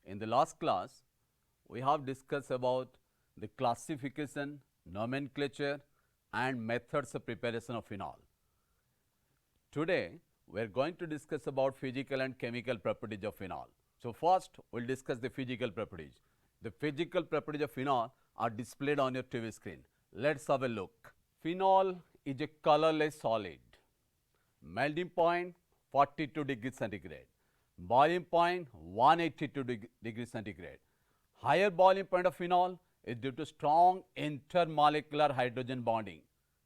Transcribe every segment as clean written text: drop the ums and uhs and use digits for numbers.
In the last class, we have discussed about the classification, nomenclature and methods of preparation of phenol. Today, we are going to discuss about physical and chemical properties of phenol. So, first we will discuss the physical properties. The physical properties of phenol are displayed on your TV screen. Let us have a look. Phenol is a colorless solid. Melting point 42 degrees centigrade. Boiling point 182 degrees centigrade. Higher boiling point of phenol is due to strong intermolecular hydrogen bonding.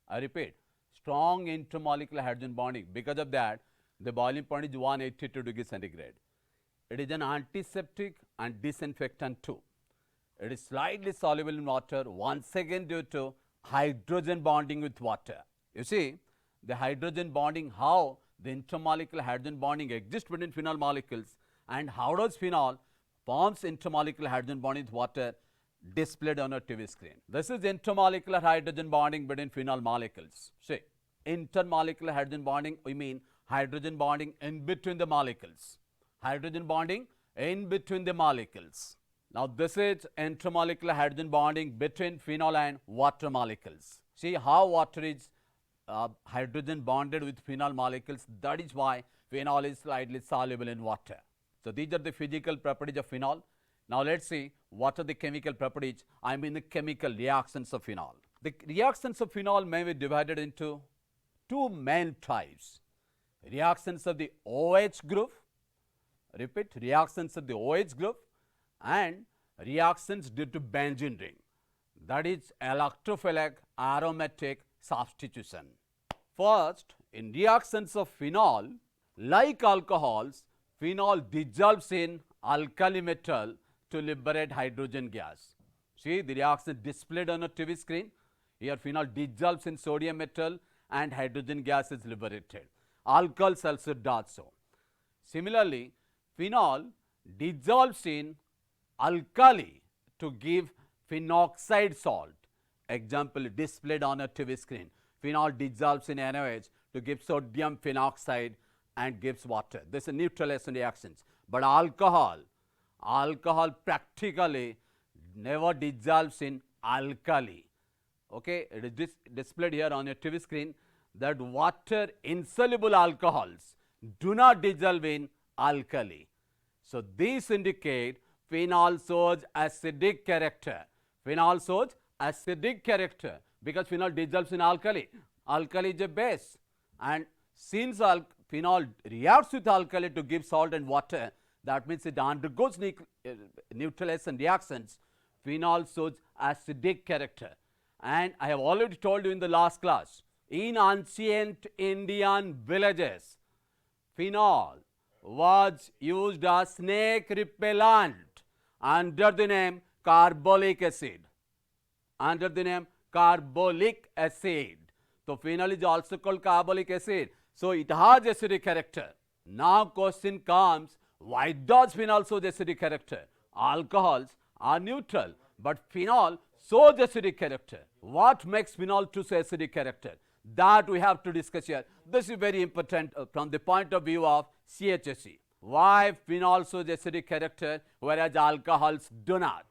I repeat, strong intermolecular hydrogen bonding. Because of that, the boiling point is 182 degrees centigrade. It is an antiseptic and disinfectant too. It is slightly soluble in water, once again due to hydrogen bonding with water. You see, the hydrogen bonding, how the intermolecular hydrogen bonding exists between phenol molecules and how does phenol forms intermolecular hydrogen bonding with water displayed on a TV screen. This is intermolecular hydrogen bonding between phenol molecules. See, intermolecular hydrogen bonding, we mean hydrogen bonding in between the molecules. Hydrogen bonding in between the molecules. Now, this is intermolecular hydrogen bonding between phenol and water molecules. See how water is hydrogen bonded with phenol molecules. That is why phenol is slightly soluble in water. So, these are the physical properties of phenol. Now, let us see what are the chemical properties, I mean the chemical reactions of phenol. The reactions of phenol may be divided into two main types. Reactions of the OH group, repeat, reactions of the OH group and reactions due to benzene ring, that is electrophilic aromatic substitution. First, in reactions of phenol, like alcohols, phenol dissolves in alkali metal to liberate hydrogen gas. See the reaction displayed on a TV screen. Here phenol dissolves in sodium metal and hydrogen gas is liberated. Alcohols also does so. Similarly, phenol dissolves in alkali to give phenoxide salt. Example displayed on a TV screen. Phenol dissolves in NaOH to give sodium phenoxide and gives water. This is neutralization reactions. But alcohol practically never dissolves in alkali. Okay, it is displayed here on your TV screen that water insoluble alcohols do not dissolve in alkali. So, these indicate phenol shows acidic character. Phenol shows acidic character because phenol dissolves in alkali. Alkali is a base, and since phenol reacts with alkali to give salt and water, that means it undergoes neutralization reactions. Phenol shows acidic character. And I have already told you in the last class, in ancient Indian villages, phenol was used as snake repellent under the name carbolic acid. Under the name carbolic acid. So, phenol is also called carbolic acid. So, it has acidic character. Now, question comes, why does phenol show acidic character? Alcohols are neutral, but phenol shows acidic character. What makes phenol to show acidic character? That we have to discuss here. This is very important from the point of view of CHSE. Why phenol shows acidic character whereas alcohols do not?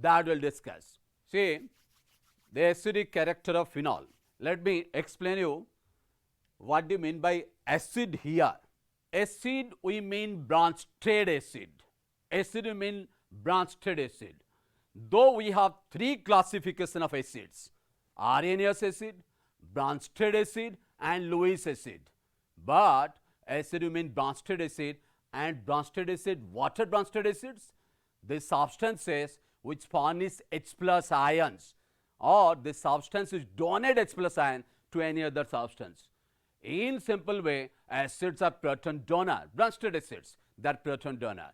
That we will discuss. See, the acidic character of phenol. Let me explain you what do you mean by acid here. Acid we mean branched acid. Acid we mean branched acid. Though we have three classification of acids, Arrhenius acid, branched acid and Lewis acid. But acid we mean branched acid, and branched acid, what are branched acids? The substances which furnish H plus ions, or the substance which donate H plus ion to any other substance. In simple way, acids are proton donor, branched acids, they are proton donor.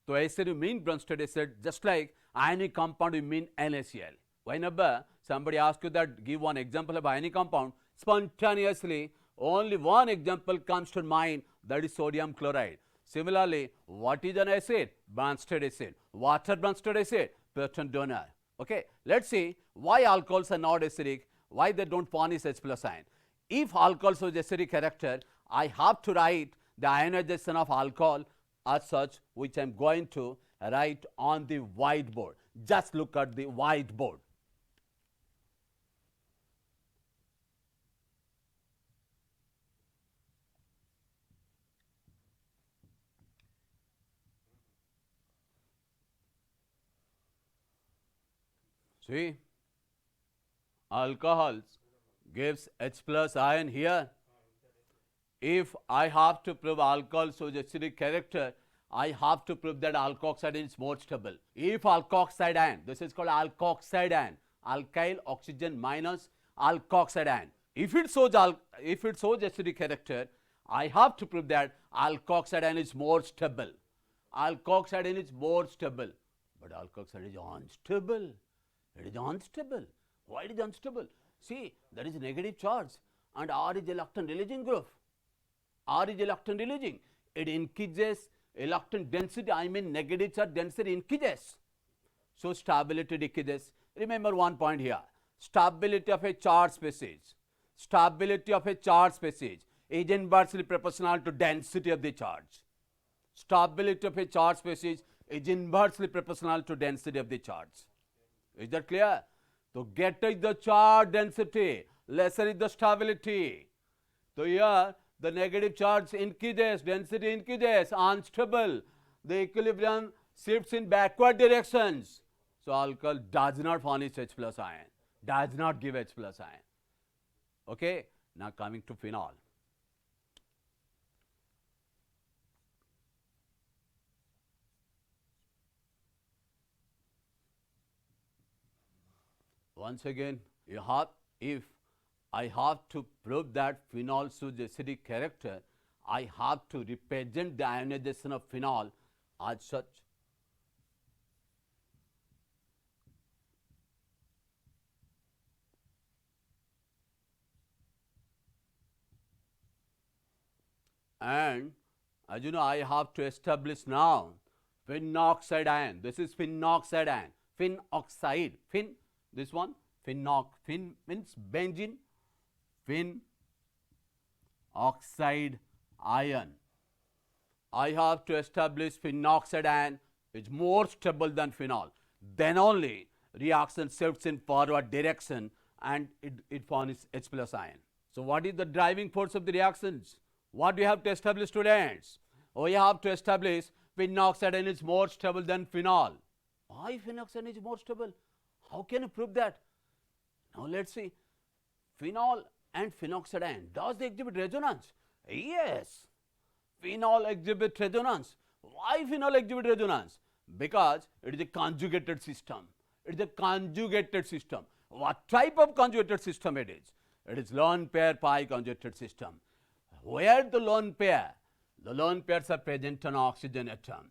So, acid you mean branched acid, just like ionic compound you mean NaCl. Whenever somebody asks you that, give one example of ionic compound, spontaneously only one example comes to mind, that is sodium chloride. Similarly, what is an acid? Branched acid. Water branched acid, proton donor. Okay, let's see why alcohols are not acidic, why they don't furnish H plus ion. If alcohol shows acidic character, I have to write the ionization of alcohol as such, which I am going to write on the whiteboard. Just look at the whiteboard. See, alcohols gives H plus ion here. If I have to prove alcohol shows acidic character, I have to prove that alkoxide is more stable. If alkoxide ion, this is called alkoxide ion, alkyl oxygen minus alkoxide ion. If it shows acidic character, I have to prove that alkoxide ion is more stable. Alkoxide ion is more stable, but alkoxide is unstable. It is unstable. Why it is unstable? See, there is negative charge and R is electron releasing group. R is electron releasing. It increases electron density, I mean negative charge density increases. So stability decreases. Remember one point here. Stability of a charge species. Stability of a charge species is inversely proportional to density of the charge. Stability of a charge species is inversely proportional to density of the charge. Is that clear? So greater is the charge density, lesser is the stability. So here the negative charge increases, density increases, unstable. The equilibrium shifts in backward directions. So alcohol does not furnish H plus ion, does not give H plus ion. Okay, now coming to phenol. Once again, if I have to prove that phenol shows acidic character, I have to represent the ionization of phenol as such. And as you know, I have to establish now phenoxide ion. This is phenoxide ion. Phenoxide. This one, phen means benzene, phenoxide ion. I have to establish phenoxide ion is more stable than phenol. Then only reaction shifts in forward direction and it forms H plus ion. So what is the driving force of the reactions? What do you have to establish, students? We have to establish phenoxide ion is more stable than phenol. Why phenoxide is more stable? How can you prove that? Now let's see. Phenol and phenoxide ion, does they exhibit resonance? Yes. Phenol exhibits resonance. Why phenol exhibits resonance? Because it is a conjugated system. It is a conjugated system. What type of conjugated system it is? It is lone pair pi conjugated system. Where the lone pairs are present on oxygen atom.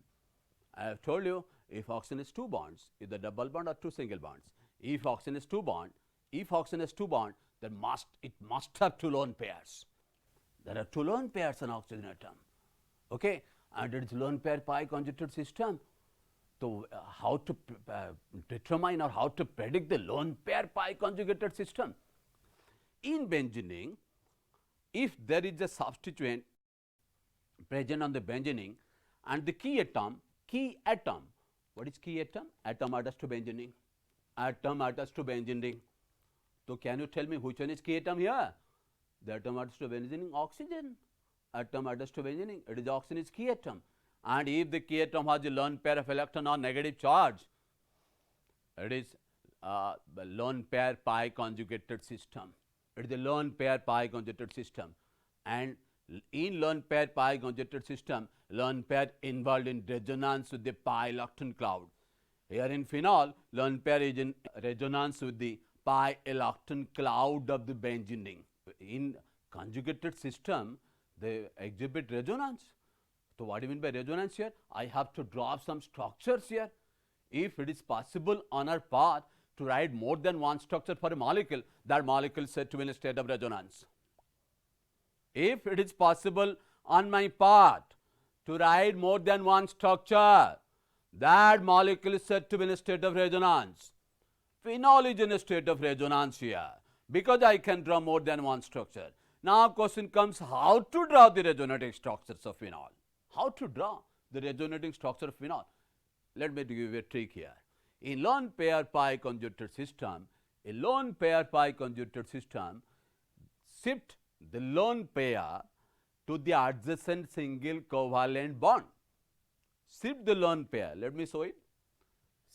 I have told you, if oxygen is 2 bonds, either double bond or 2 single bonds. If oxygen is 2 bond, then it must have 2 lone pairs. There are 2 lone pairs on oxygen atom. Okay, and it is lone pair pi conjugated system. So how to determine or how to predict the lone pair pi conjugated system? In benzening, if there is a substituent present on the benzening and the key atom, what is key atom? Atom attached to benzening. Atom attached to benzening. So can you tell me which one is key atom here? The atom attached to benzening, oxygen. Atom attached to benzening, it is oxygen is key atom. And if the key atom has a lone pair of electron or negative charge, it is lone pair pi conjugated system. It is a lone pair pi conjugated system. And in lone pair pi conjugated system, lone pair involved in resonance with the pi electron cloud. Here in phenol, lone pair is in resonance with the pi electron cloud of the benzening. In conjugated system, they exhibit resonance. So what do you mean by resonance here? I have to draw some structures here. If it is possible on our path to write more than one structure for a molecule, that molecule is said to be in a state of resonance. If it is possible on my path to write more than one structure, that molecule is said to be in a state of resonance. Phenol is in a state of resonance here because I can draw more than one structure. Now question comes, how to draw the resonating structures of phenol? How to draw the resonating structure of phenol? let me give you a trick here. In lone pair pi conjugated system, a lone pair pi conjugated system, shift the lone pair to the adjacent single covalent bond. Shift the lone pair, let me show it.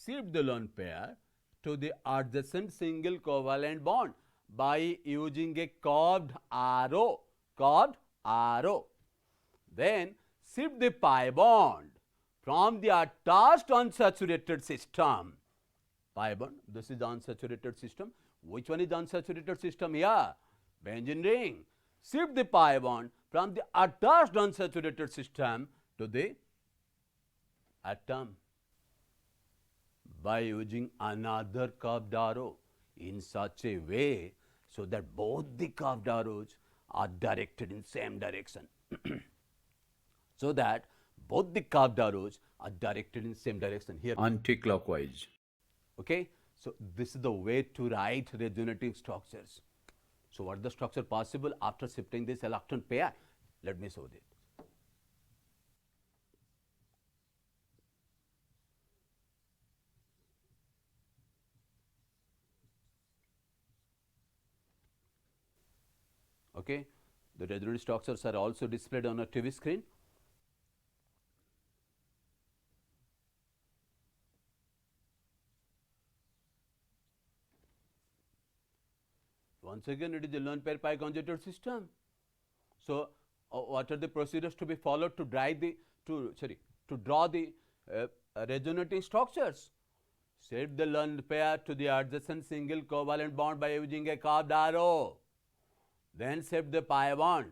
Shift the lone pair to the adjacent single covalent bond by using a curved arrow. Then shift the pi bond from the attached unsaturated system. Pi bond, this is unsaturated system. Which one is unsaturated system here? Benzene ring. Shift the pi bond from the attached unsaturated system to the atom by using another curved arrow in such a way so that both the curved arrows are directed in same direction. So that both the curved arrows are directed in same direction here anti-clockwise. Okay, so this is the way to write resonating structures. So what is the structure possible after shifting this electron pair? Let me show it. Okay, the resonating structures are also displayed on a TV screen. Once again, it is a lone pair pi conjugated system. So what are the procedures to be followed to draw the resonating structures? Shift the lone pair to the adjacent single covalent bond by using a curved arrow. Then shift the pi bond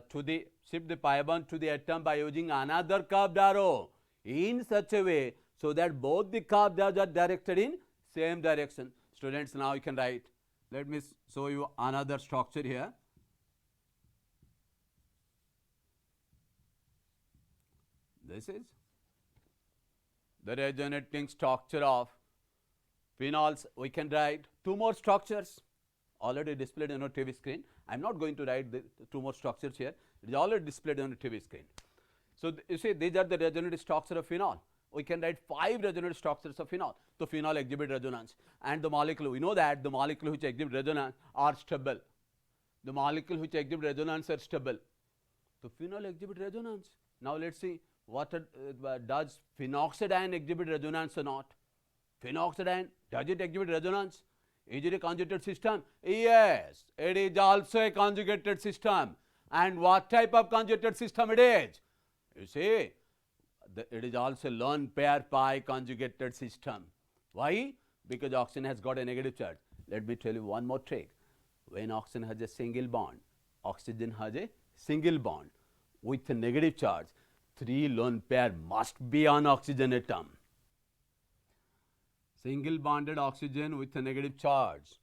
to the atom by using another curved arrow in such a way so that both the curved arrows are directed in same direction. Students, now you can write. Let me show you another structure here. This is the resonating structure of phenols. We can write two more structures already displayed on a TV screen. I am not going to write the two more structures here. It is already displayed on a TV screen. So you see, these are the resonating structure of phenol. We can write 5 resonating structures of phenol. So phenol exhibit resonance, and the molecule, we know that the molecule which exhibit resonance are stable. The molecule which exhibit resonance are stable. So phenol exhibit resonance. Now let's see what does phenoxidine exhibit resonance or not. Phenoxidine, does it exhibit resonance? Is it a conjugated system? Yes, it is also a conjugated system. And what type of conjugated system it is? You see, it is also lone pair pi conjugated system. Why? Because oxygen has got a negative charge. Let me tell you one more trick. When oxygen has a single bond, with a negative charge, 3 lone pair must be on oxygen atom. Single bonded oxygen with a negative charge,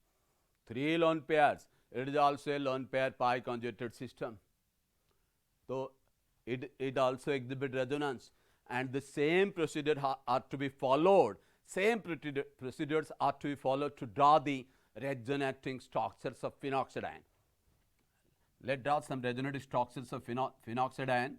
3 lone pairs. It is also a lone pair pi conjugated system. So it also exhibits resonance, and the same procedure are to be followed. Same procedures are to be followed to draw the resonating structures of phenoxidine. Let's draw some resonating structures of phenoxidine.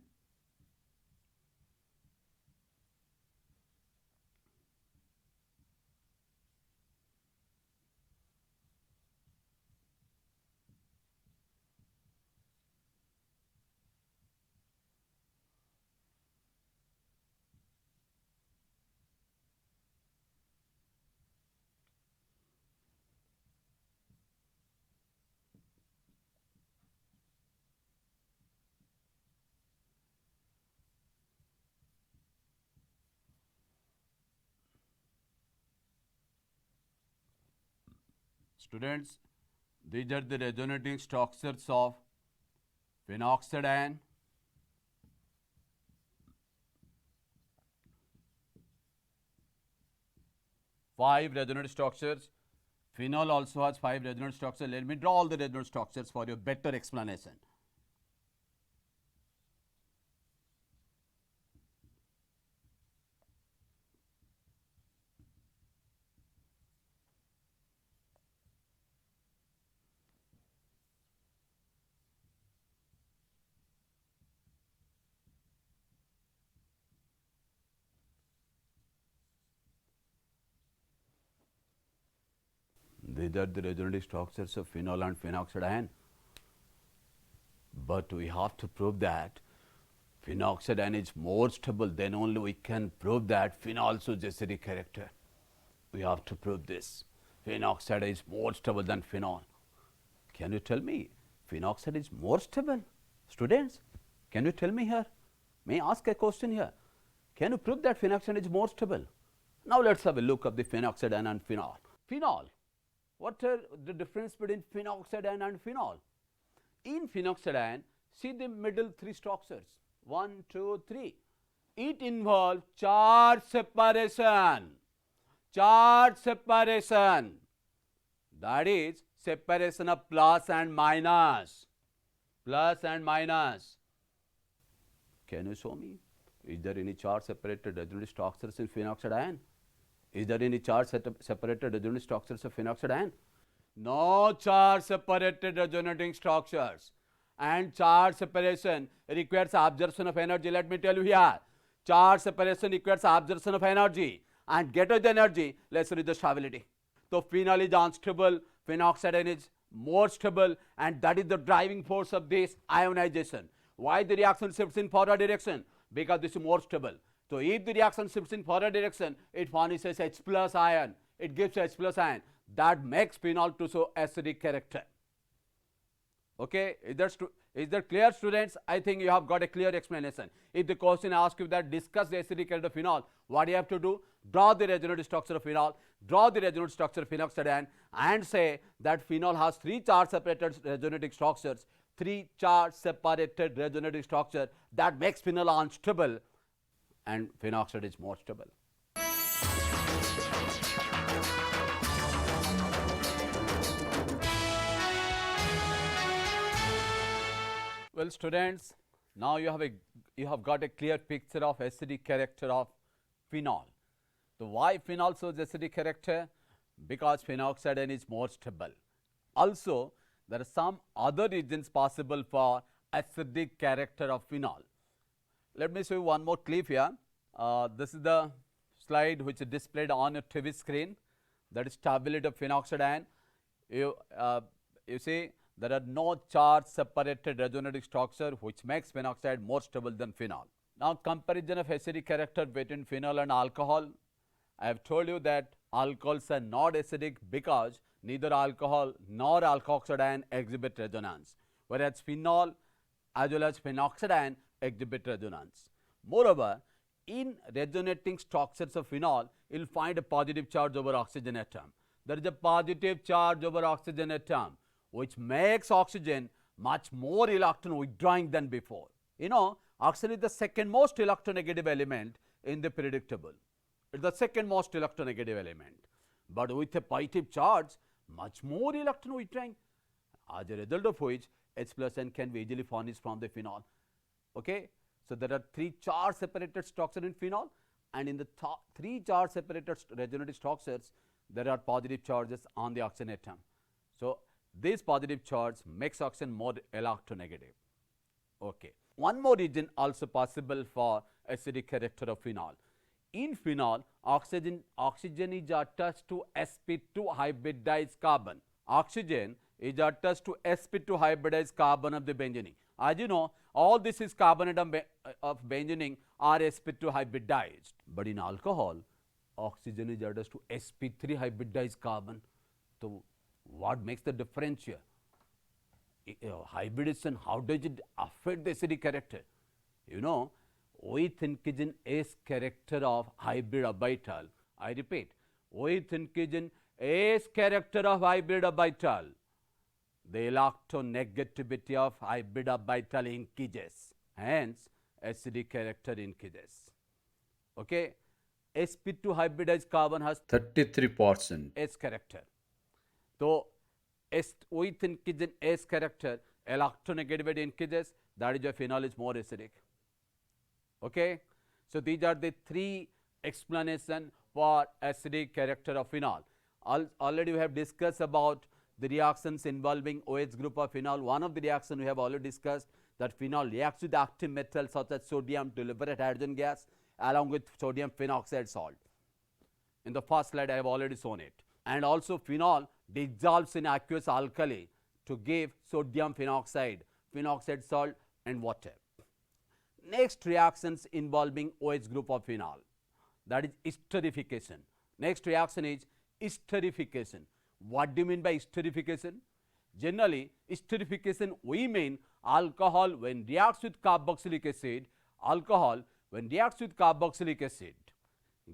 Students, these are the resonating structures of phenoxidine. Five resonant structures. Phenol also has 5 resonant structures. Let me draw all the resonant structures for your better explanation. These are the resonating structures of phenol and phenoxide ion. But we have to prove that phenoxide ion is more stable, then only we can prove that phenol also is acidic character. We have to prove this. Phenoxide is more stable than phenol. Can you tell me phenoxide is more stable? Students, can you tell me here? May I ask a question here? Can you prove that phenoxide is more stable? Now let us have a look at the phenoxide ion and phenol. Phenol, what are the difference between phenoxide ion and phenol? In phenoxide ion, see the middle three structures, 1, 2, 3. It involves charge separation. Charge separation, that is separation of plus and minus. Plus and minus. Can you show me? Is there any charge separated resonating structures in phenoxide ion? Is there any charge separated resonating structures of phenoxide ion? No charge separated resonating structures. And charge separation requires absorption of energy. Let me tell you here. Charge separation requires absorption of energy. And get the energy, let's read the stability. So phenol is unstable, phenoxide ion is more stable, and that is the driving force of this ionization. Why the reaction shifts in forward direction? Because this is more stable. So if the reaction shifts in forward direction, it furnishes H plus ion. It gives H plus ion. That makes phenol to show acidic character. Okay, is that clear, students? I think you have got a clear explanation. If the question asks you that discuss the acidic character of phenol, what do you have to do? Draw the resonating structure of phenol, draw the resonating structure of phenoxide ion, and say that phenol has 3 charge separated resonating structures, 3 charge separated resonating structure that makes phenol unstable and phenoxide is more stable. Well, students, now you have got a clear picture of acidic character of phenol. So why phenol shows acidic character? Because phenoxide ion is more stable. Also, there are some other reasons possible for acidic character of phenol. Let me show you one more clip here. This is the slide which is displayed on your TV screen. That is stability of phenoxide ion. You see, there are no charge separated resonating structure which makes phenoxide more stable than phenol. Now, comparison of acidic character between phenol and alcohol. I have told you that alcohols are not acidic because neither alcohol nor alkoxide ion exhibit resonance, whereas phenol as well as phenoxide ion exhibit resonance. Moreover, in resonating structures of phenol, you will find a positive charge over oxygen atom. There is a positive charge over oxygen atom, which makes oxygen much more electron withdrawing than before. You know, oxygen is the second most electronegative element in the periodic table. It is the second most electronegative element. But with a positive charge, much more electron withdrawing, as a result of which H plus N can be easily furnished from the phenol. Okay? So there are 3 charge separated structures in phenol, and in the 3 charge separated resonating structures, there are positive charges on the oxygen atom. So this positive charge makes oxygen more electronegative. Okay. One more reason also possible for acidic character of phenol. In phenol, oxygen is attached to sp2 hybridized carbon. Oxygen is attached to sp2 hybridized carbon of the benzene. As you know, all this is carbon atom of benzene are sp2 hybridized. But in alcohol, oxygen is attached to sp3 hybridized carbon. So what makes the difference here? Hybridization, how does it affect the acidic character? You know, with increasing S character of hybrid orbital, I repeat, with increasing S character of hybrid orbital, the electronegativity of hybrid orbital increases, hence acidic character increases. Okay, sp2 hybridized carbon has 33% S character. So, with increasing S character, electronegativity increases, that is why phenol is more acidic. Okay? So, these are the 3 explanations for acidic character of phenol. Already we have discussed about the reactions involving OH group of phenol. One of the reactions we have already discussed, that phenol reacts with active metals such as sodium to liberate hydrogen gas along with sodium phenoxide salt. In the first slide I have already shown it. And also phenol dissolves in aqueous alkali to give sodium phenoxide salt and water. Next reactions involving OH group of phenol, that is esterification. Next reaction is esterification. What do you mean by esterification? Generally, esterification we mean alcohol when reacts with carboxylic acid,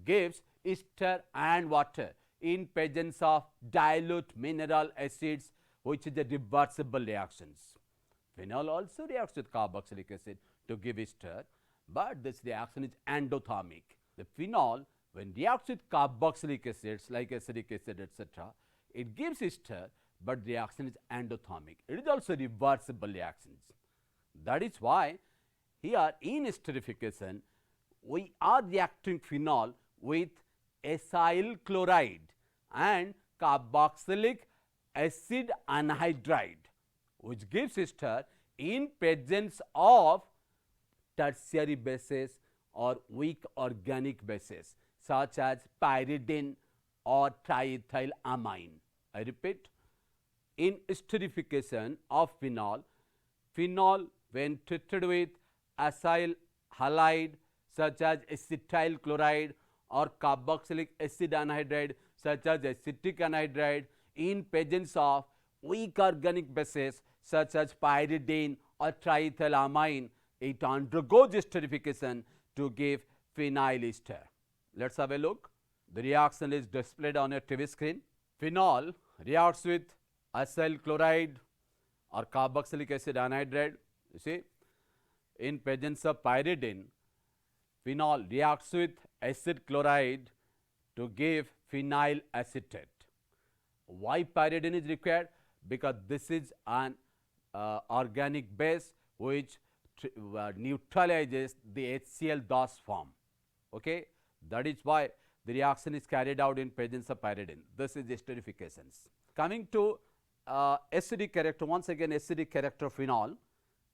gives ester and water in presence of dilute mineral acids, which is a reversible reactions. Phenol also reacts with carboxylic acid to give ester, but this reaction is endothermic. The phenol when reacts with carboxylic acids like acetic acid etc., it gives ester, but the reaction is endothermic. It is also reversible reactions. That is why here in esterification we are reacting phenol with acyl chloride and carboxylic acid anhydride, which gives ester in presence of tertiary bases or weak organic bases such as pyridine or triethylamine. I repeat, in esterification of phenol when treated with acyl halide such as acetyl chloride or carboxylic acid anhydride such as acetic anhydride in presence of weak organic bases such as pyridine or triethylamine, it undergoes esterification to give phenyl ester. Let's have a look. The reaction is displayed on your TV screen. Phenol reacts with acyl chloride or carboxylic acid anhydride. You see, in presence of pyridine, phenol reacts with acid chloride to give phenyl acetate. Why pyridine is required? Because this is an organic base which neutralizes the HCl DOS form. Okay? That is why the reaction is carried out in presence of pyridine. This is esterifications. Coming to acidic character, once again acidic character of phenol.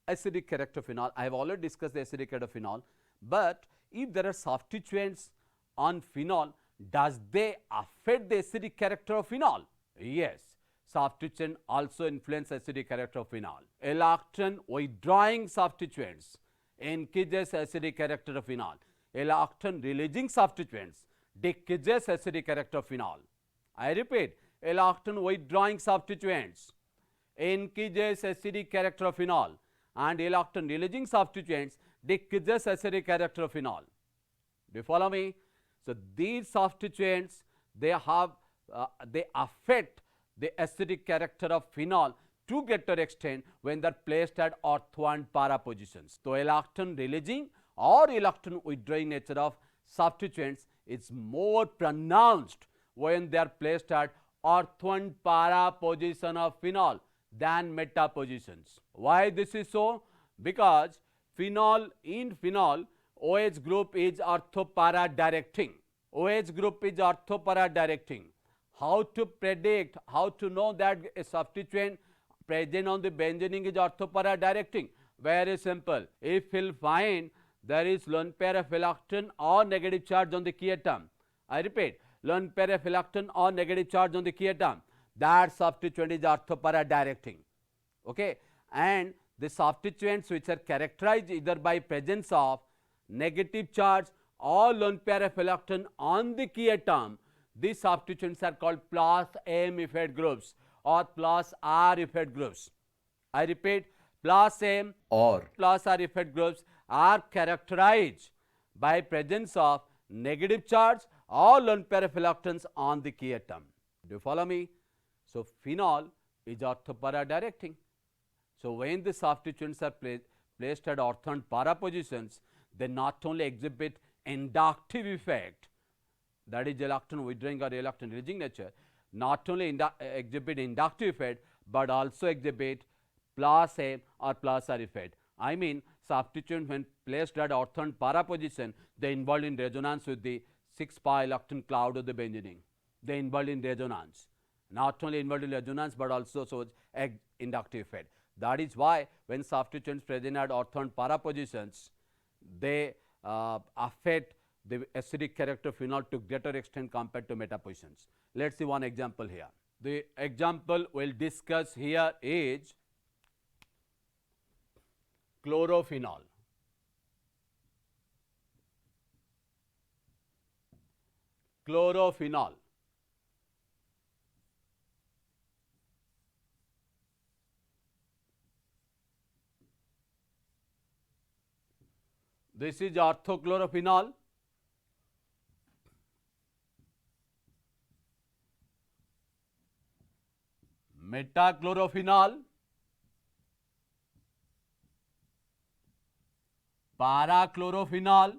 Acidic character of phenol, I have already discussed the acidic character of phenol, but if there are substituents on phenol, does they affect the acidic character of phenol? Yes, substituent also influence acidic character of phenol. Alactin withdrawing substituents increases acidic character of phenol. Alactin releasing substituents decreases acidic character of phenol. I repeat, alactin withdrawing substituents increases acidic character of phenol, and alactin releasing substituents decreases acidic character of phenol. Do you follow me? So these substituents, they affect the acidic character of phenol to greater extent when they are placed at ortho and para positions. So alactin releasing or alactin withdrawing nature of substituents is more pronounced when they are placed at ortho and para position of phenol than meta positions. Why this is so? Because phenol, OH group is ortho-para directing. OH group is ortho-para directing. How to predict, how to know that a substituent present on the benzening is ortho-para directing? Very simple. If you will find there is lone pair of alactin or negative charge on the key atom, I repeat, lone pair of alactin or negative charge on the key atom, that substituent is ortho-para directing. Okay? And the substituents which are characterized either by presence of negative charge or lone pair of alactin on the key atom, these substituents are called plus M effect groups or plus R effect groups. I repeat, plus M or plus R effect groups are characterized by presence of negative charge or lone pair of alactins on the key atom. Do you follow me? So phenol is ortho-para directing. So when the substituents are placed at ortho and para positions, they not only exhibit inductive effect, that is alactin withdrawing or alactin releasing nature, not only exhibit inductive effect, but also exhibit plus M or plus R effect. I mean, substituent when placed at ortho and para position, they involved in resonance with the 6-pi alactin cloud of the benzening. They involved in resonance. Not only involved in resonance, but also shows inductive effect. That is why when substituents present at ortho and para positions, they affect the acidic character of phenol to greater extent compared to meta positions. Let us see one example here. The example we'll discuss here is chlorophenol. Chlorophenol. This is orthochlorophenol. Metachlorophenol, parachlorophenol,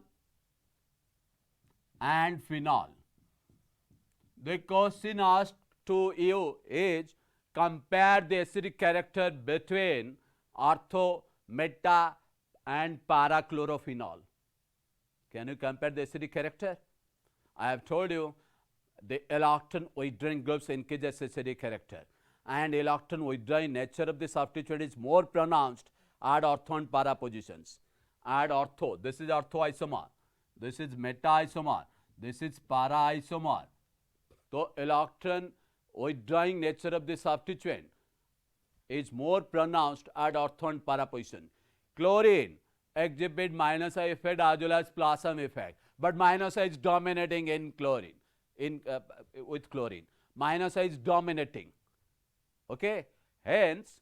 and phenol. The question asked to you is compare the acidic character between ortho, meta, and parachlorophenol. Can you compare the acidic character? I have told you the allooctane withdrawing groups increases acidic character, and allooctane withdrawing nature of the substituent is more pronounced at ortho and para positions. At ortho, this is ortho isomer, this is meta isomer, this is para isomer. So allooctane withdrawing nature of the substituent is more pronounced at ortho and para position. Chlorine exhibit minus I effect as well as plus M effect, but minus I is dominating in chlorine. With chlorine, minus I is dominating. Okay, hence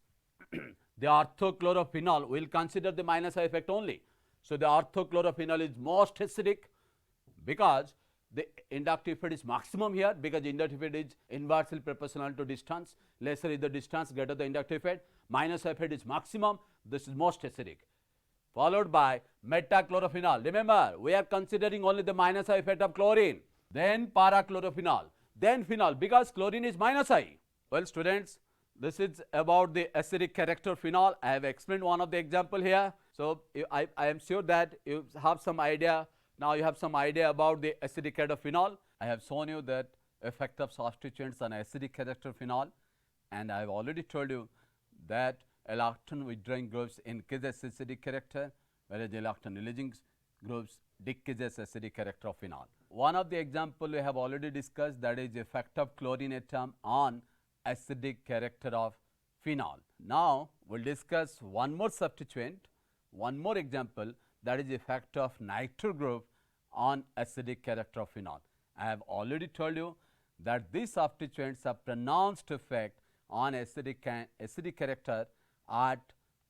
the orthochlorophenol will consider the minus I effect only. So the orthochlorophenol is most acidic because the inductive effect is maximum here, because inductive effect is inversely proportional to distance. Lesser is the distance, greater the inductive effect. Minus I effect is maximum. This is most acidic. Followed by metachlorophenol. Remember, we are considering only the minus I effect of chlorine. Then parachlorophenol, then phenol, because chlorine is minus I. Well, students, this is about the acidic character of phenol. I have explained one of the example here. So I am sure that you have some idea. Now you have some idea about the acidic character of phenol. I have shown you that effect of substituents on acidic character of phenol, and I have already told you that allooctane withdrawing groups increases acidic character, whereas allooctane releasing groups decreases acidic character of phenol. One of the example we have already discussed, that is effect of chlorine atom on acidic character of phenol. Now we will discuss one more substituent, one more example, that is effect of nitro group on acidic character of phenol. I have already told you that these substituents have pronounced effect on acidic character at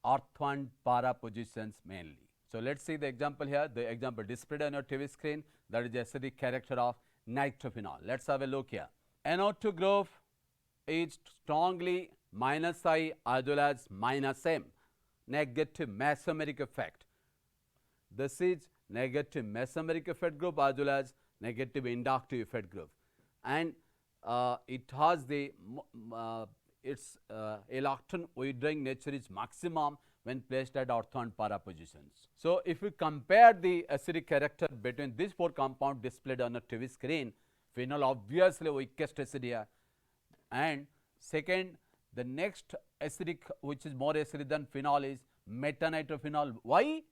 ortho and para positions mainly. So let us see the example here, the example displayed on your TV screen, that is the acidic character of nitrophenol. Let us have a look here. NO2 group is strongly minus I as well as minus M, negative mesomeric effect. This is negative mesomeric effect group as well as negative inductive effect group, and it has the its allooctane withdrawing nature is maximum when placed at ortho and para positions. So if we compare the acidic character between these four compounds displayed on the TV screen, phenol obviously weakest acid here, and second, the next acidic which is more acidic than phenol is metanitrophenol. Why?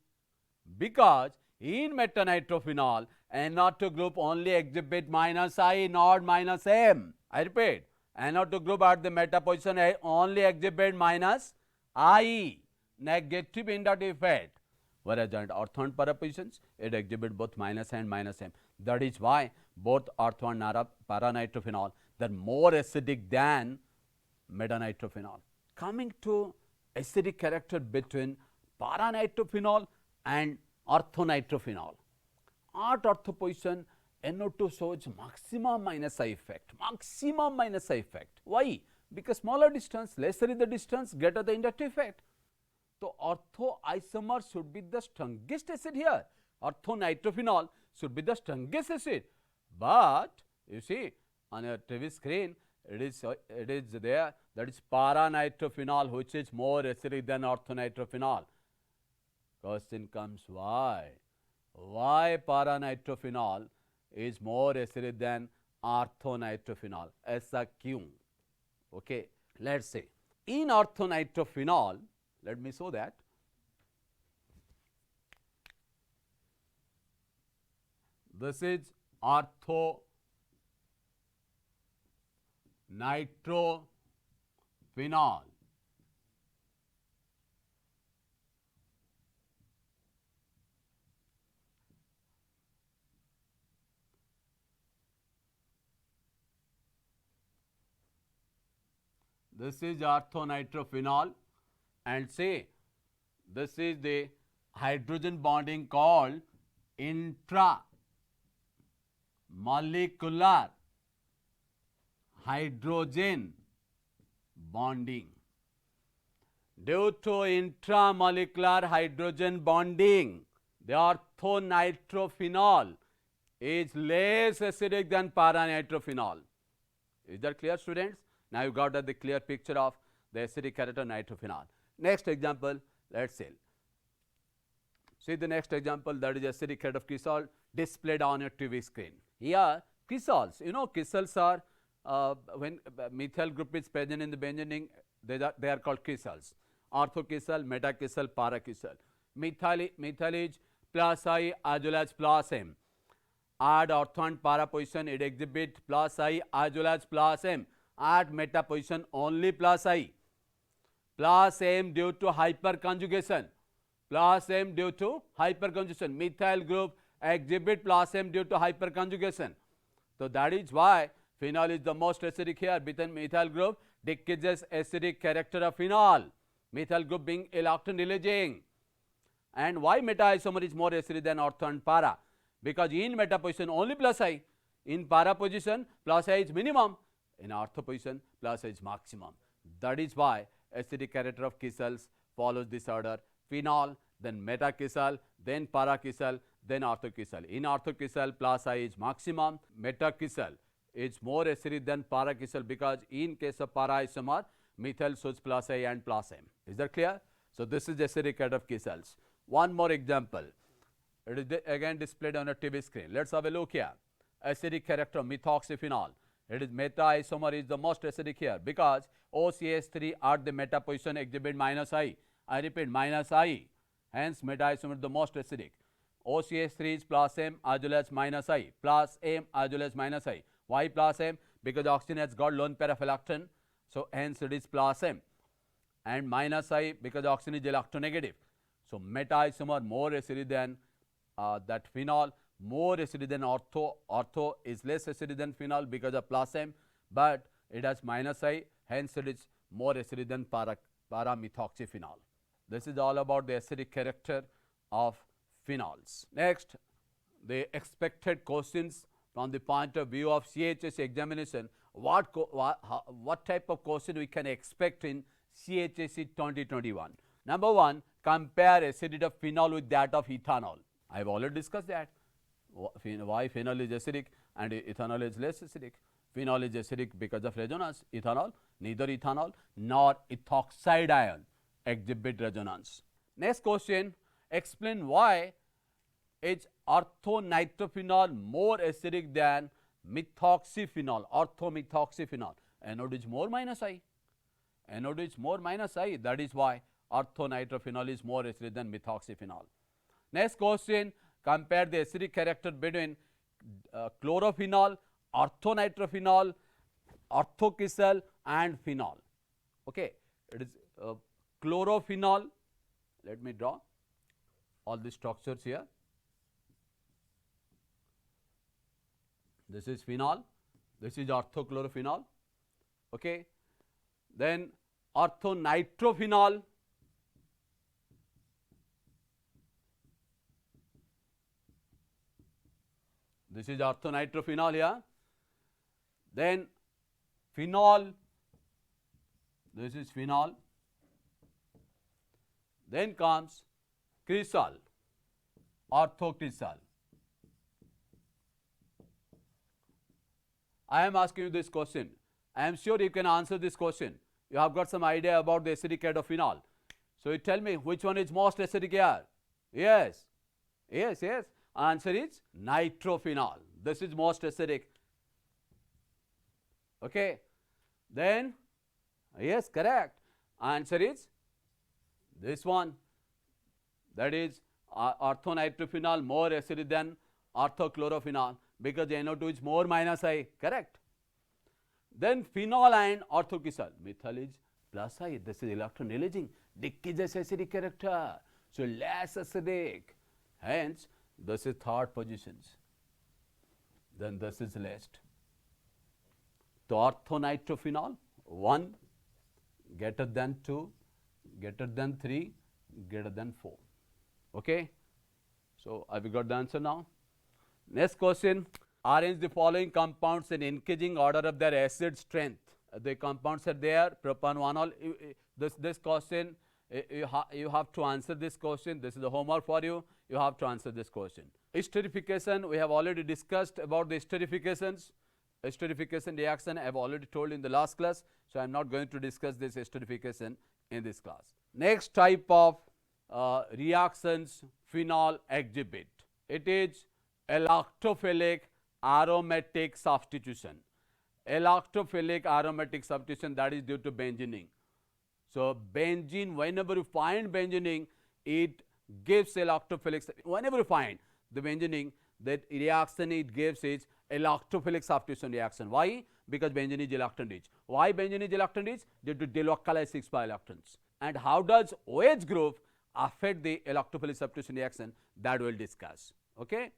Because in metanitrophenol, NO2 group only exhibit minus I, not minus M. I repeat, NO2 group at the meta position only exhibit minus I, negative inductive effect, whereas at ortho and para positions it exhibit both minus I and minus M. That is why both ortho and para nitrophenol, they are more acidic than metanitrophenol. Coming to acidic character between para nitrophenol and orthonitrophenol. At ortho position, NO2 shows maximum minus I effect, maximum minus I effect. Why? Because smaller distance, lesser is the distance, greater the inductive effect. So ortho isomer should be the strongest acid here. Orthonitrophenol should be the strongest acid. But you see on your TV screen, it is there, that is para nitrophenol, which is more acidic than orthonitrophenol. Question comes, why? Why para nitrophenol is more acidic than orthonitrophenol? ऐसा क्यों? Okay, let's say in orthonitrophenol, let me show that. This is ortho nitrophenol. This is orthonitrophenol, and say this is the hydrogen bonding called intramolecular hydrogen bonding. Due to intramolecular hydrogen bonding, the orthonitrophenol is less acidic than paranitrophenol. Is that clear, students? Now you got the clear picture of the acidic character of nitrophenol. Next example, let's see. See the next example, that is acidic character of Cresol displayed on your TV screen. Here, Cresols, Cresols are when methyl group is present in the benzene ring, they are called Cresols. Orthokresol, metacresol, parakresol. Methyl is plus I as well as plus M. At ortho and para position, it exhibits plus I as well as plus M. At meta position, only plus I. Plus M due to hyperconjugation. Plus M due to hyperconjugation. Methyl group exhibit plus M due to hyperconjugation. So that is why phenol is the most acidic here. Between methyl group decreases acidic character of phenol. Methyl group being electron releasing. And why meta isomer is more acidic than ortho and para? Because in meta position only plus I. In para position plus I is minimum. In ortho position plus I is maximum. That is why acidic character of Cresols follows this order: phenol, then metacresol, then parakresol, then orthocresol. In orthocresol plus I is maximum. Metacresol is more acidic than parakresol because in case of para isomer, methyl shows plus I and plus M. Is that clear? So this is acidic character of Cresols. One more example. It is again displayed on a TV screen. Let's have a look here. Acidic character of methoxyphenol. It is meta isomer is the most acidic here because OCH3 at the meta position exhibit minus I. I repeat, minus I. Hence meta isomer is the most acidic. OCH3 is plus M as well as minus I. Plus M as well as minus I. Why plus M? Because oxygen has got lone pair of electron. So hence it is plus M. And minus I because oxygen is electronegative. So meta isomer more acidic than that phenol, more acidic than ortho. Ortho is less acidic than phenol because of plus M, but it has minus I, hence it is more acidic than paramethoxyphenol. This is all about the acidic character of phenols. Next, the expected questions from the point of view of CHSE examination. What type of question we can expect in CHSE 2021? Number one, compare acidity of phenol with that of ethanol. I have already discussed that. Why phenol is acidic and ethanol is less acidic. Phenol is acidic because of resonance. Ethanol, neither ethanol nor ethoxide ion exhibit resonance. Next question, explain why is orthonitrophenol more acidic than methoxyphenol, orthomethoxyphenol. Anode is more minus I. Anode is more minus I. That is why orthonitrophenol is more acidic than methoxyphenol. Next question, compare the acidic character between chlorophenol, orthonitrophenol, orthocresol and phenol. Okay, it is chlorophenol. Let me draw all the structures here. This is phenol, this is orthochlorophenol. Okay, then orthonitrophenol. This is orthonitrophenol here. Then phenol, this is phenol. Then comes cresol, orthocresol. I am asking you this question. I am sure you can answer this question. You have got some idea about the acidic character of phenol. So you tell me which one is most acidic here? Yes. Yes, yes. Answer is nitrophenol. This is most acidic. Okay. Then, yes, correct. Answer is this one. That is orthonitrophenol more acidic than orthochlorophenol because NO2 is more minus I. Correct. Then phenol and orthokesyl. Methyl is plus I. This is electronilaging. Decreases acidic character. So less acidic. Hence, this is third positions. Then this is last. So orthonitrophenol 1 greater than 2, greater than 3, greater than 4. Okay. So have you got the answer now? Next question. Arrange the following compounds in increasing order of their acid strength. The compounds are there. Propanol. This question you have to answer this question. This is the homework for you. You have to answer this question. Esterification. We have already discussed about the esterifications. Esterification reaction I have already told in the last class. So I am not going to discuss this esterification in this class. Next type of reactions phenol exhibit. It is alactophilic aromatic substitution. Alactophilic aromatic substitution, that is due to benzening. So benzene, whenever you find benzening, it gives alactophilic. Whenever you find the benzening, that reaction it gives is alactophilic substitution reaction. Why? Because benzene is electron rich. Why benzene is electron rich? Due to delocalized 6 pi electrons. And how does OH group affect the alactophilic substitution reaction? That we will discuss. Okay.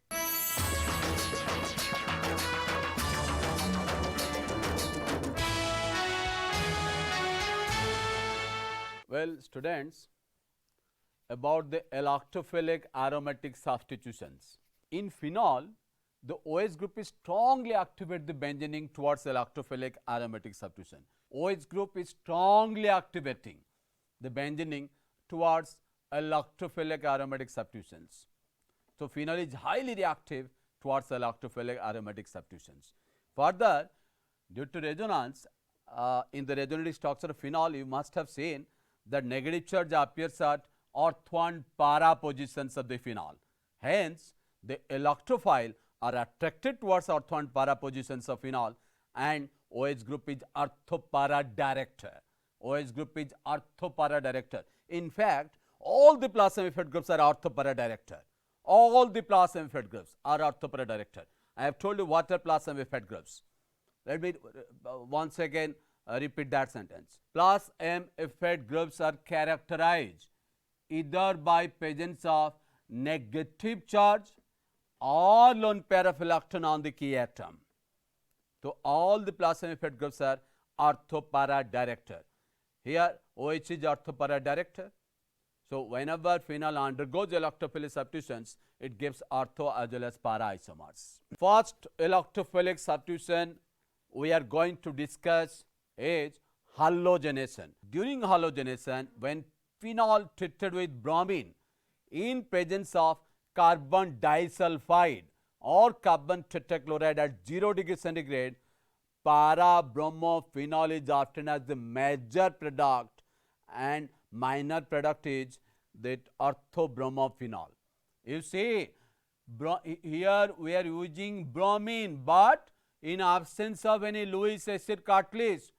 Well, students, about the alactophilic aromatic substitutions. In phenol, the OH group is strongly activate the benzening towards alactophilic aromatic substitution. OH group is strongly activating the benzening towards alactophilic aromatic substitutions. So phenol is highly reactive towards alactophilic aromatic substitutions. Further, due to resonance, in the resonating structure of phenol, you must have seen that negative charge appears at ortho and para positions of the phenol. Hence, the electrophile are attracted towards ortho and para positions of phenol, and OH group is ortho-para director. OH group is ortho-para director. In fact, all the plasma effect groups are ortho-para director. All the plasma effect groups are ortho-para director. I have told you what are plasma effect groups. Let me once again repeat that sentence. Plus M effect groups are characterized either by presence of negative charge or lone pair of electron on the key atom. So all the plasma effect groups are ortho-para director. Here OH is ortho-para director. So whenever phenol undergoes electrophilic substitutions, it gives ortho as well as para isomers. First electrophilic substitution we are going to discuss is halogenation. During halogenation, when phenol treated with bromine in presence of carbon disulfide or carbon tetrachloride at 0 degree centigrade, para-bromophenol is often as the major product and minor product is that ortho-bromophenol. You see, here we are using bromine, but in absence of any Lewis acid catalyst,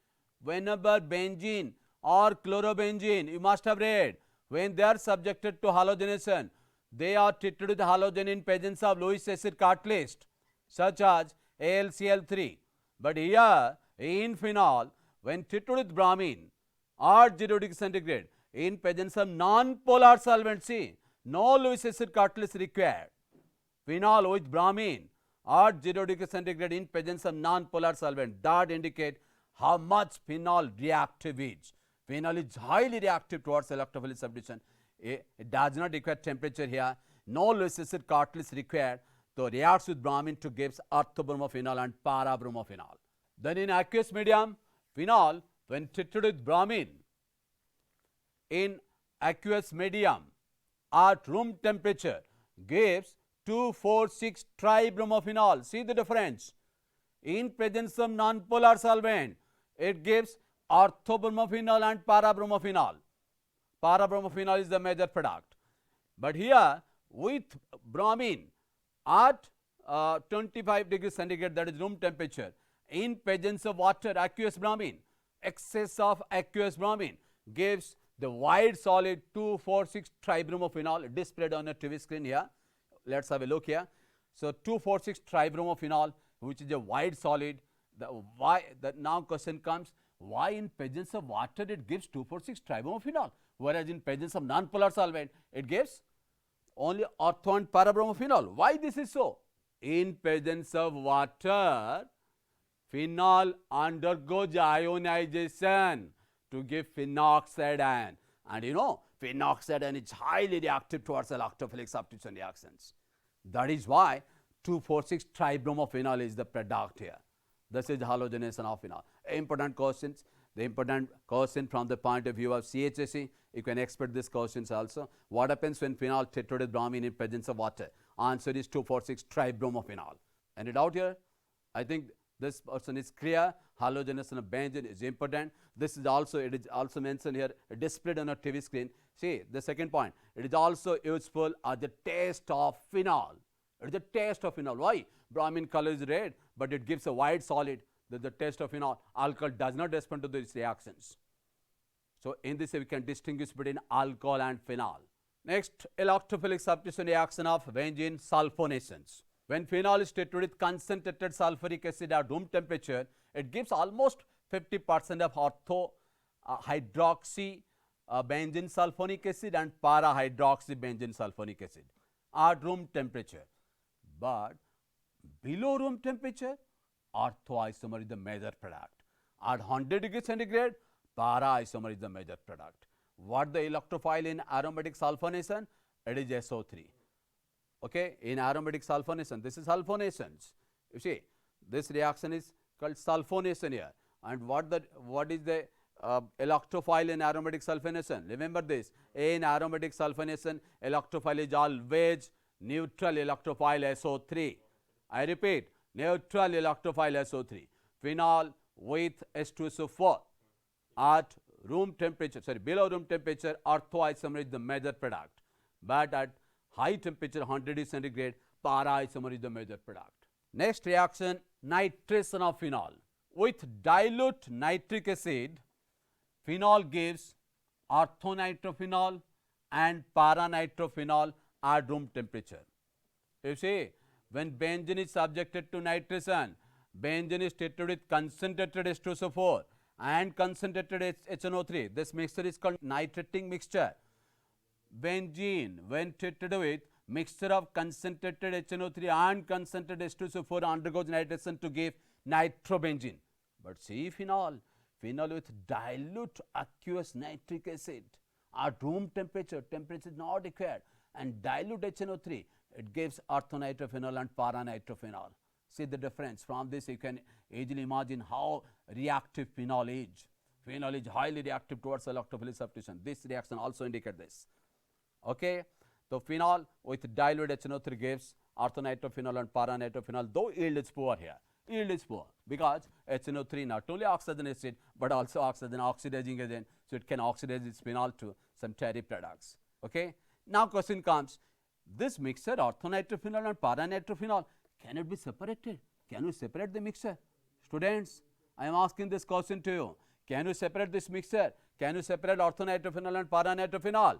whenever benzene or chlorobenzene, you must have read, when they are subjected to halogenation, they are treated with halogen in presence of Lewis acid catalyst such as AlCl3. But here in phenol, when treated with bromine at 0 degree centigrade in presence of non-polar solvent, see, no Lewis acid catalyst required. Phenol with bromine at 0 degree centigrade in presence of non-polar solvent, that indicate how much phenol reactive is. Phenol is highly reactive towards electrophilic substitution. It does not require temperature here. No Lewis acid catalyst required. So reacts with bromine to gives ortho-bromophenol and para-bromophenol. Then in aqueous medium, phenol when treated with bromine in aqueous medium at room temperature gives 2,4,6-tribromophenol. See the difference. In presence of non-polar solvent, it gives ortho-bromophenol and para-bromophenol. Para-bromophenol is the major product. But here with bromine at 25 degrees centigrade, that is room temperature, in presence of water, aqueous bromine, excess of aqueous bromine gives the white solid 2,4,6-tribromophenol displayed on a TV screen here. Let's have a look here. So 2,4,6-tribromophenol, which is a white solid, Now question comes, why in presence of water it gives 2,4,6-tribromophenols, whereas in presence of non-polar solvent it gives only ortho and para-bromophenol. Why this is so? In presence of water, phenol undergoes ionization to give phenoxide ion, and you know phenoxide ion is highly reactive towards electrophilic substitution reactions. That is why 2,4,6-tribromophenols is the product here. This is halogenation of phenol. Important questions. The important question from the point of view of CHSE, you can expect these questions also. What happens when phenol tetrated with bromine in presence of water? Answer is 2,4,6-tribromophenols. Any doubt here? I think this person is clear. Halogenation of benzene is important. This is also, it is also mentioned here, displayed on a TV screen. See the second point, it is also useful as the taste of phenol. It is the taste of phenol. Why? Bromine color is red, but it gives a white solid. The taste of phenol. Alcohol does not respond to these reactions. So in this way we can distinguish between alcohol and phenol. Next, electrophilic substitution reaction of benzene sulfonations. When phenol is treated with concentrated sulfuric acid at room temperature, it gives almost 50% of ortho hydroxy benzene sulfonic acid and para hydroxy benzene sulfonic acid at room temperature. But below room temperature, orthoisomer is the major product. At 100 degrees centigrade, para isomer is the major product. What the electrophile in aromatic sulfonation? It is SO3. Okay, in aromatic sulfonation, this is sulfonations. You see, this reaction is called sulfonation here. And what is the electrophile in aromatic sulfonation? Remember this, in aromatic sulfonation, electrophile is always neutral electrophile SO3. I repeat, neutral electrophile SO3. Phenol with H2SO4 at room temperature, below room temperature, orthoisomer is the major product. But at high temperature, 100 degrees centigrade, para isomer is the major product. Next reaction, nitration of phenol. With dilute nitric acid, phenol gives orthonitrophenol and paranitrophenol at room temperature. You see, when benzene is subjected to nitration, benzene is treated with concentrated H2SO4 and concentrated HNO3. This mixture is called nitrating mixture. Benzene, when treated with mixture of concentrated HNO3 and concentrated H2SO4, undergoes nitration to give nitrobenzene. But see phenol with dilute aqueous nitric acid at room temperature, temperature is not required, and dilute HNO3, it gives orthonitrophenol and paranitrophenol. See the difference. From this you can easily imagine how reactive phenol is. Phenol is highly reactive towards electrophilic substitution. This reaction also indicates this. Okay, so phenol with dilute HNO3 gives orthonitrophenol and paranitrophenol, though yield is poor here. Yield is poor because HNO3 not only oxygen acid but also oxygen oxidizing agent, so it can oxidize its phenol to some tertiary products. Okay, now question comes, this mixture orthonitrophenol and paranitrophenol, can it be separated? Can you separate the mixture? Students, I am asking this question to you. Can you separate this mixture? Can you separate orthonitrophenol and paranitrophenol?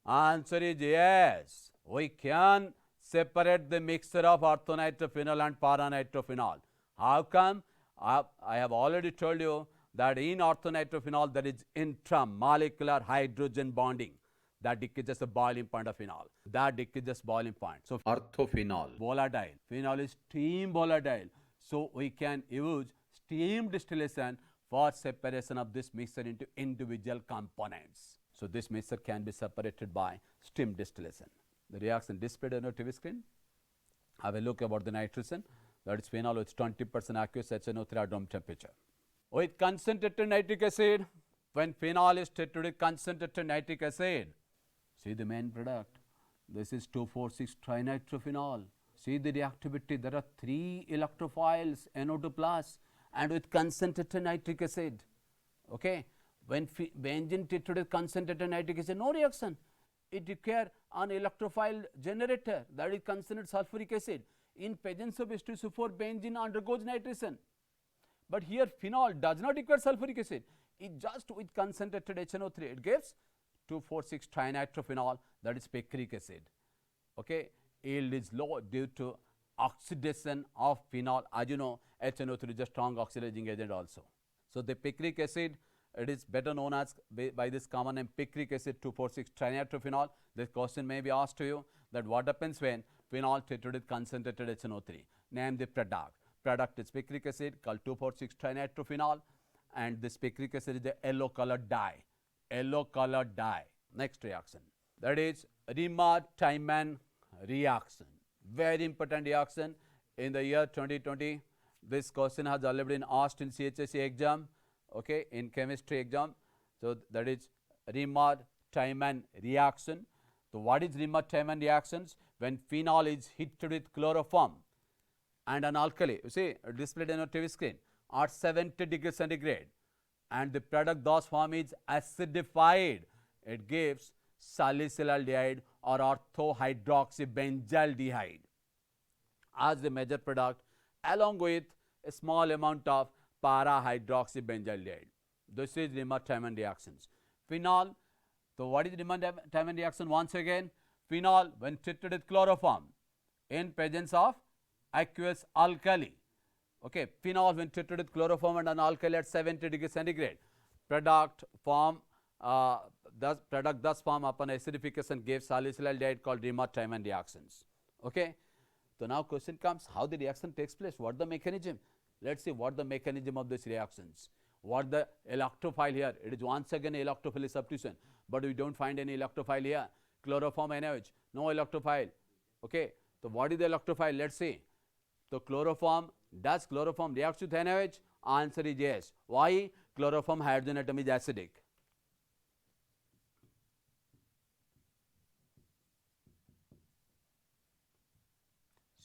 Answer is yes. We can separate the mixture of orthonitrophenol and paranitrophenol. How come? I have already told you that in orthonitrophenol there is intramolecular hydrogen bonding. That decreases the boiling point of phenol. That decreases boiling point. So orthophenol, volatile. Phenol is steam volatile. So we can use steam distillation for separation of this mixture into individual components. So this mixture can be separated by steam distillation. The reaction displayed on your TV screen. Have a look about the nitration. That is phenol with 20% aqueous HNO3 at room temperature. With concentrated nitric acid, when phenol is treated with concentrated nitric acid, see the main product. This is 2,4,6-trinitrophenol. See the reactivity. There are 3 electrophiles, NO2 plus, and with concentrated nitric acid. Okay. When benzene treated with concentrated nitric acid, no reaction. It requires an electrophile generator, that is concentrated sulfuric acid. In presence of H2SO4, benzene undergoes nitration. But here phenol does not require sulfuric acid. It just with concentrated HNO3, it gives 2,4,6-trinitrophenol, that is picric acid. Okay, yield is low due to oxidation of phenol. As you know, HNO3 is a strong oxidizing agent also. So the picric acid, it is better known as by this common name picric acid 2,4,6 trinitrotoluene. This question may be asked to you that what happens when phenol treated with concentrated HNO3. Name the product. Product is picric acid called 2,4,6 trinitrotoluene, and this picric acid is a yellow colored dye. Yellow colored dye. Next reaction, that is Riemann-Tiemann reaction. Very important reaction in the year 2020. This question has already been asked in CHSE exam, okay, in chemistry exam. So that is Riemann-Tiemann reaction. So what is Riemann-Tiemann reactions? When phenol is heated with chloroform and an alkali, you see displayed on your TV screen, at 70 degrees centigrade, and the product thus formed is acidified, it gives salicylaldehyde or orthohydroxybenzaldehyde as the major product, along with a small amount of para-hydroxybenzaldehyde. This is Riemann-Tiemann reactions. Phenol, so what is Riemann-Tiemann reaction? Once again, phenol when treated with chloroform in presence of aqueous alkali. Okay, phenol when treated with chloroform and an alkali at 70 degrees centigrade, product form thus form upon acidification gives salicylaldehyde called Riemann-Tiemann reactions. Okay. So now question comes, how the reaction takes place, what the mechanism? Let's see what the mechanism of these reactions. What the electrophile here, it is once again electrophilic substitution, but we don't find any electrophile here. Chloroform NaOH, no electrophile. Okay, so what is the electrophile? Let's see. So chloroform, does chloroform react with NaOH? Answer is yes. Why? Chloroform hydrogen atom is acidic.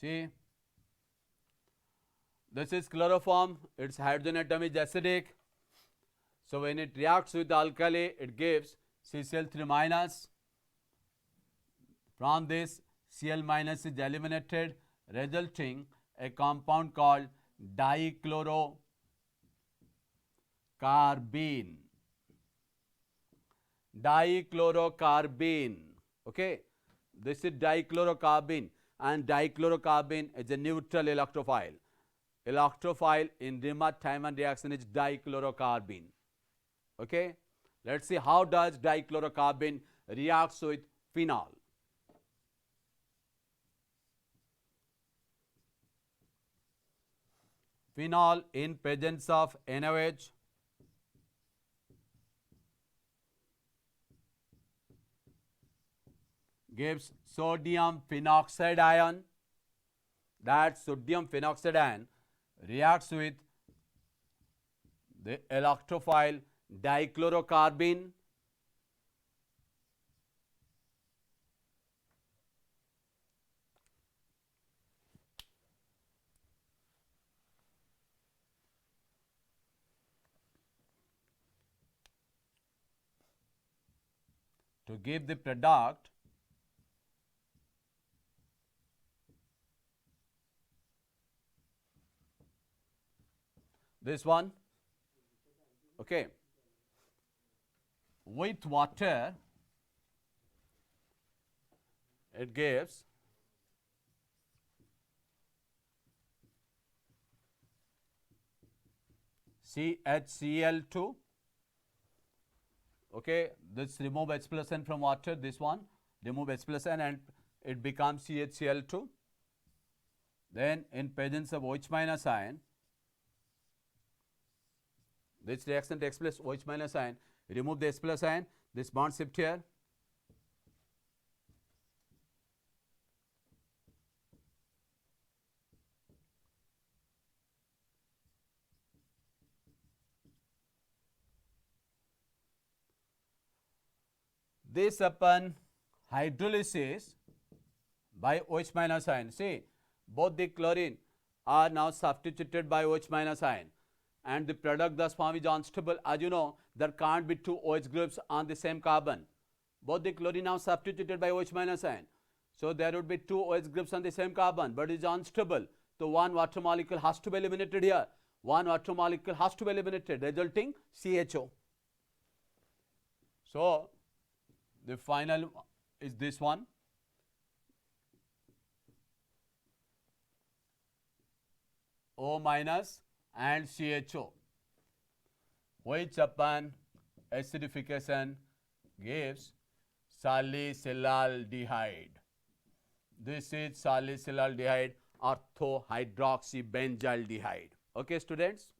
See, this is chloroform, its hydrogen atom is acidic. So when it reacts with the alkali, it gives CCl3 minus. From this, Cl minus is eliminated, resulting a compound called dichlorocarbene. Dichlorocarbene. Okay, this is dichlorocarbene, and dichlorocarbene is a neutral electrophile. Electrophile in Riemann-Tiemann reaction is dichlorocarbene. Okay, let's see how does dichlorocarbene reacts with phenol. Phenol in presence of NaOH gives sodium phenoxide ion. That sodium phenoxide ion reacts with the electrophile dichlorocarbene. To give the product this one, okay, with water it gives CHCl2. Okay, this remove H plus N from water, this one, remove H plus N and it becomes CHCl2. Then in presence of OH minus ion, this reaction takes place, OH minus ion, remove the H plus ion, this bond shift here. This upon hydrolysis by OH minus ion, see, both the chlorine are now substituted by OH minus ion, and the product thus formed is unstable. As you know, there can't be two OH groups on the same carbon. Both the chlorine now substituted by OH minus ion. So there would be two OH groups on the same carbon, but it is unstable. So one water molecule has to be eliminated here. One water molecule has to be eliminated, resulting CHO. So the final is this one. O minus and CHO, which upon acidification gives salicylaldehyde. This is salicylaldehyde orthohydroxybenzaldehyde. Okay, students?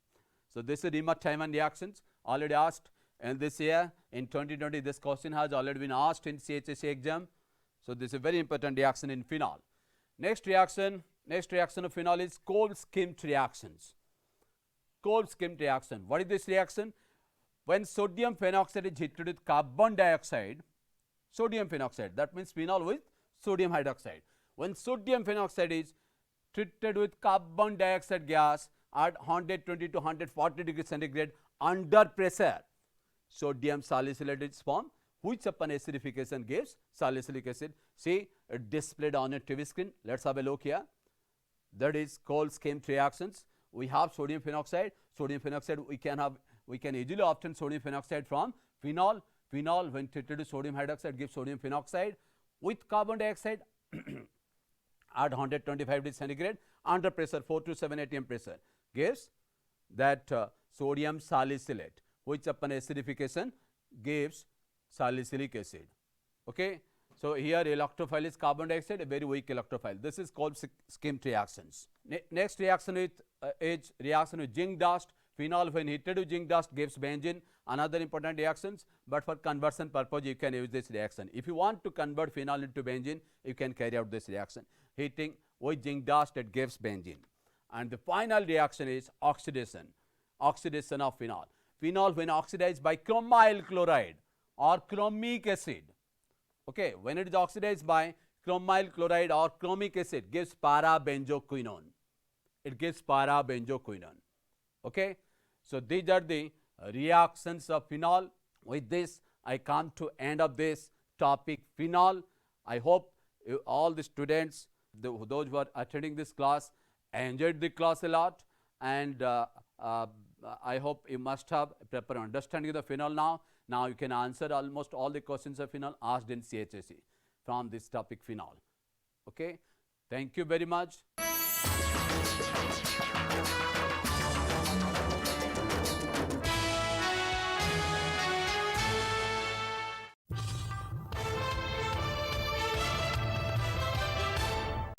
So, this is Riemann-Tiemann reactions already asked in this year. In 2020, this question has already been asked in CHSE exam. So, this is a very important reaction in phenol. Next reaction of phenol is Kolb-Schmitt reactions. Kolb-Schmitt reaction. What is this reaction? When sodium phenoxide is heated with carbon dioxide, sodium phenoxide, that means phenol with sodium hydroxide. When sodium phenoxide is treated with carbon dioxide gas at 120 to 140 degrees centigrade under pressure, sodium salicylate is formed, which upon acidification gives salicylic acid. See, it displayed on your TV screen. Let's have a look here. That is Kolb-Schmitt reactions. We have sodium phenoxide. Sodium phenoxide, we can easily obtain sodium phenoxide from phenol. Phenol, when treated with sodium hydroxide, gives sodium phenoxide with carbon dioxide at 125 degrees centigrade under pressure, 4 to 7 atm pressure, gives that sodium salicylate, which upon acidification gives salicylic acid. Okay. So, here electrophile is carbon dioxide, a very weak electrophile. This is Kolb-Schmitt reactions. Next reaction is reaction with zinc dust. Phenol, when heated with zinc dust, gives benzene. Another important reactions, but for conversion purpose you can use this reaction. If you want to convert phenol into benzene, you can carry out this reaction. Heating with zinc dust, it gives benzene. And the final reaction is oxidation. Oxidation of phenol. Phenol, when oxidized by chromyl chloride or chromic acid, okay, when it is oxidized by chromyl chloride or chromic acid, gives para-benzoquinone. It gives para-benzoquinone. Okay. So, these are the reactions of phenol. With this, I come to end of this topic phenol. I hope all the students, those who are attending this class, enjoyed the class a lot, and I hope you must have a proper understanding of the phenol now. Now, you can answer almost all the questions of phenol asked in CHSE from this topic phenol. Okay. Thank you very much.